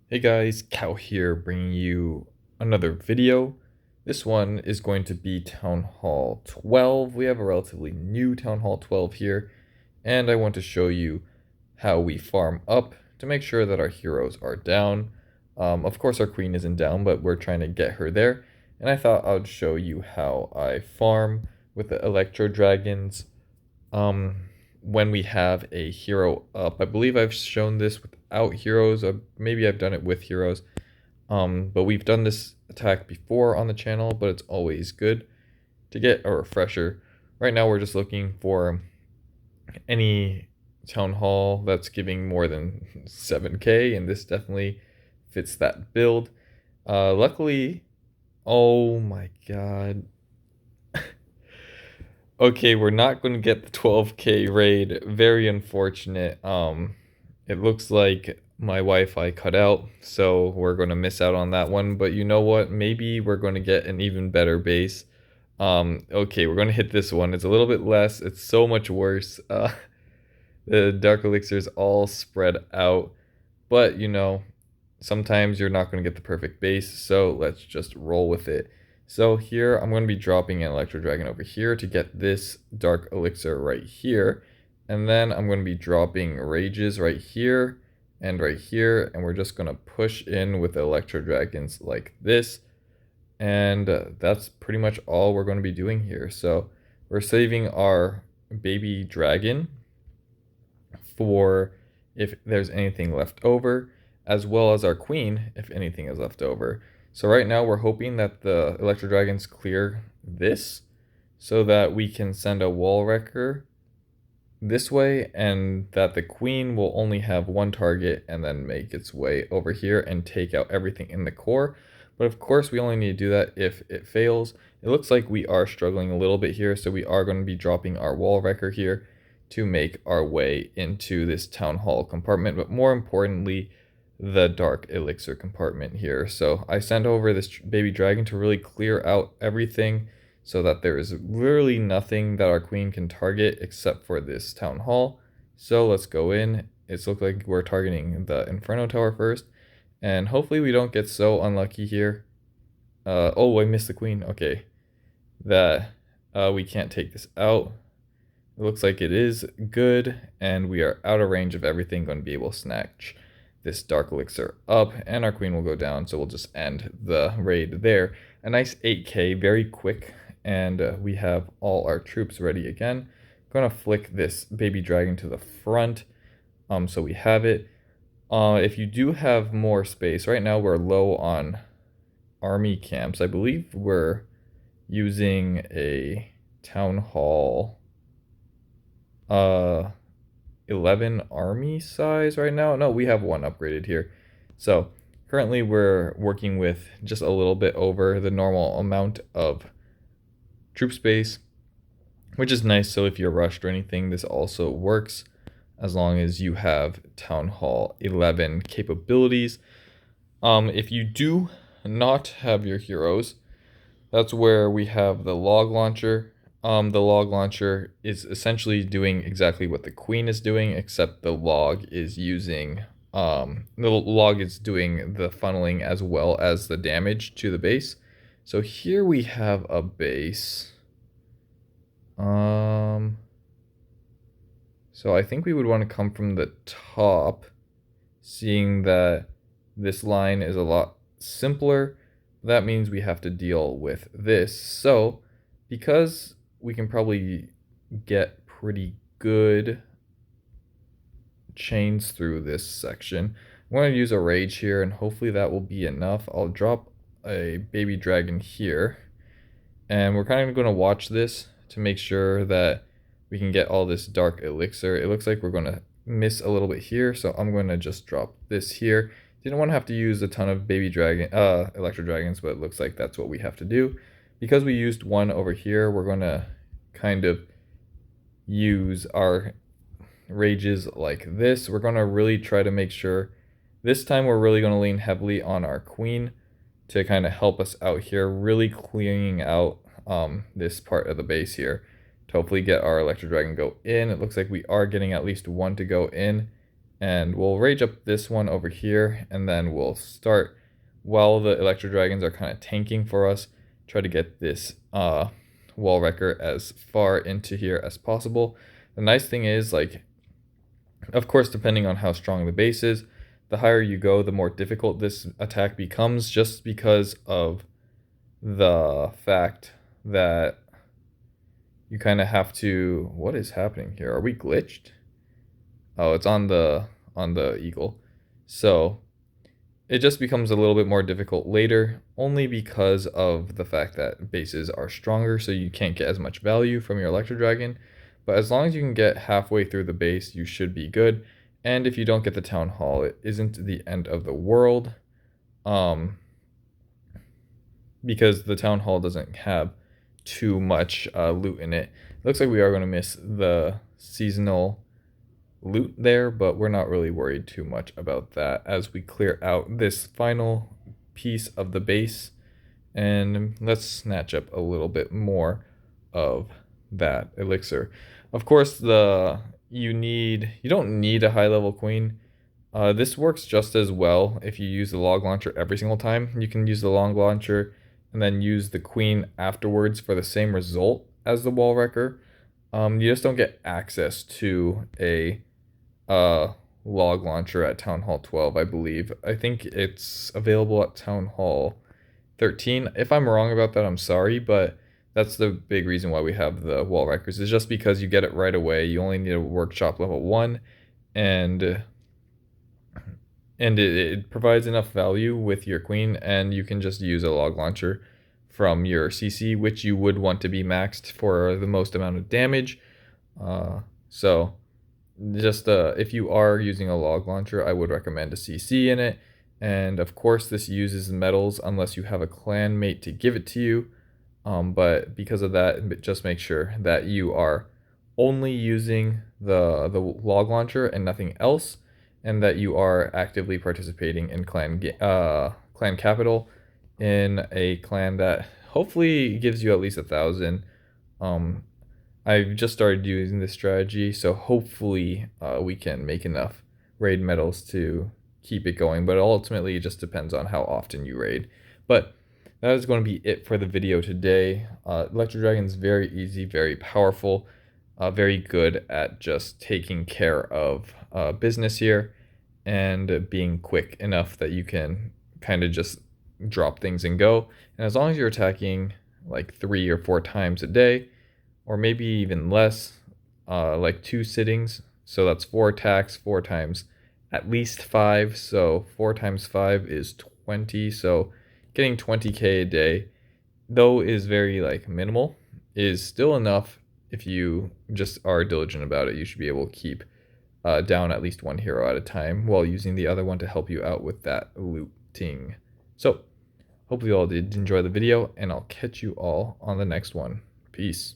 Hey guys, Cow here bringing you another video. This one is going to be Town Hall 12. We have a relatively new Town Hall 12 here, and I want to show you how we farm up to make sure that our heroes are down. Of course our queen isn't down, but we're trying to get her there, and I thought I would show you how I farm with the Electro Dragons. Um, when we have a hero up. I believe I've shown this without heroes, or maybe I've done it with heroes. But we've done this attack before on the channel, but it's always good to get a refresher. Right now we're just looking for any town hall that's giving more than 7k, and this definitely fits that build. Luckily, oh my god. Okay, we're not going to get the 12k raid. Very unfortunate. It looks like my Wi-Fi cut out, so we're going to miss out on that one. But you know what? Maybe we're going to get an even better base. Okay, we're going to hit this one. It's a little bit less. It's so much worse. The Dark Elixirs all spread out. But, you know, sometimes you're not going to get the perfect base, so let's just roll with it. So here, I'm going to be dropping an Electro Dragon over here to get this Dark Elixir right here. And then I'm going to be dropping Rages right here, and we're just going to push in with Electro Dragons like this. And that's pretty much all we're going to be doing here. So we're saving our baby dragon for if there's anything left over, as well as our queen if anything is left over. So right now we're hoping that the Electro Dragons clear this so that we can send a wall wrecker this way, and that the queen will only have one target and then make its way over here and take out everything in the core. But of course we only need to do that if it fails. It looks like we are struggling a little bit here, so we are going to be dropping our wall wrecker here to make our way into this town hall compartment, but more importantly the Dark Elixir compartment here. So I sent over this baby dragon to really clear out everything so that there is literally nothing that our queen can target except for this town hall. So let's go in. It's looked like we're targeting the Inferno Tower first, and hopefully we don't get so unlucky here. Oh, I missed the queen. Okay, that we can't take this out. It looks like it is good, and we are out of range of everything going to be able to snatch this Dark Elixir up, and our queen will go down, so we'll just end the raid there. A nice 8k, very quick, and we have all our troops ready again. I'm going to flick this baby dragon to the front, so we have it. If you do have more space, right now we're low on army camps. I believe we're using a town hall 11 army size right now. No, we have one upgraded here. So currently we're working with just a little bit over the normal amount of troop space, which is nice. So if you're rushed or anything, this also works as long as you have Town Hall 11 capabilities. If you do not have your heroes, that's where we have the log launcher. The log launcher is essentially doing exactly what the queen is doing, except the log is using the log is doing the funneling as well as the damage to the base. So here we have a base. So I think we would want to come from the top, seeing that this line is a lot simpler. That means we have to deal with this. So because we can probably get pretty good chains through this section, I'm going to use a rage here, and hopefully that will be enough. I'll drop a baby dragon here, and we're kind of going to watch this to make sure that we can get all this Dark Elixir. It looks like we're going to miss a little bit here, so I'm going to just drop this here. Didn't want to have to use a ton of baby dragon Electro Dragons, but it looks like that's what we have to do. Because we used one over here, we're going to kind of use our rages like this. We're going to really try to make sure this time we're really going to lean heavily on our queen to kind of help us out here, really clearing out this part of the base here to hopefully get our Electro Dragon go in. It looks like we are getting at least one to go in, And we'll rage up this one over here, and then we'll start, while the Electro Dragons are kind of tanking for us, try to get this wall wrecker as far into here as possible. The nice thing is, like, of course, depending on how strong the base is, the higher you go, the more difficult this attack becomes, just because of the fact that you kind of have to... What is happening here? Are we glitched? Oh, it's on the eagle. So it just becomes a little bit more difficult later, only because of the fact that bases are stronger, so you can't get as much value from your Electro Dragon. But as long as you can get halfway through the base, you should be good. And if you don't get the Town Hall, it isn't the end of the world. Because the Town Hall doesn't have too much loot in it. It looks like we are going to miss the seasonal loot there, but we're not really worried too much about that as we clear out this final piece of the base. And let's snatch up a little bit more of that elixir. Of course, you don't need a high level queen. This works just as well if you use the log launcher every single time. You can use the log launcher and then use the queen afterwards for the same result as the wall wrecker. You just don't get access to a log launcher at Town Hall 12, I believe. I think it's available at Town Hall 13. If I'm wrong about that, I'm sorry, but that's the big reason why we have the wall wreckers, is just because you get it right away. You only need a workshop level 1, and it provides enough value with your queen, and you can just use a log launcher from your CC, which you would want to be maxed for the most amount of damage. So just if you are using a log launcher, I would recommend a CC in it. And of course, this uses metals unless you have a clan mate to give it to you. But because of that, just make sure that you are only using the log launcher and nothing else, and that you are actively participating in clan capital, in a clan that hopefully gives you at least 1,000. I've just started using this strategy, so hopefully we can make enough raid medals to keep it going, but ultimately it just depends on how often you raid. But that is going to be it for the video today. Electro Dragon is very easy, very powerful, very good at just taking care of business here, and being quick enough that you can kind of just drop things and go. And as long as you're attacking like 3 or 4 times a day, or maybe even less, like 2 sittings, so that's 4 attacks, 4 times at least 5, so 4 times 5 is 20, so getting 20k a day, though is very like minimal, is still enough. If you just are diligent about it, you should be able to keep down at least 1 hero at a time while using the other one to help you out with that looting. So hopefully you all did enjoy the video, and I'll catch you all on the next one. Peace.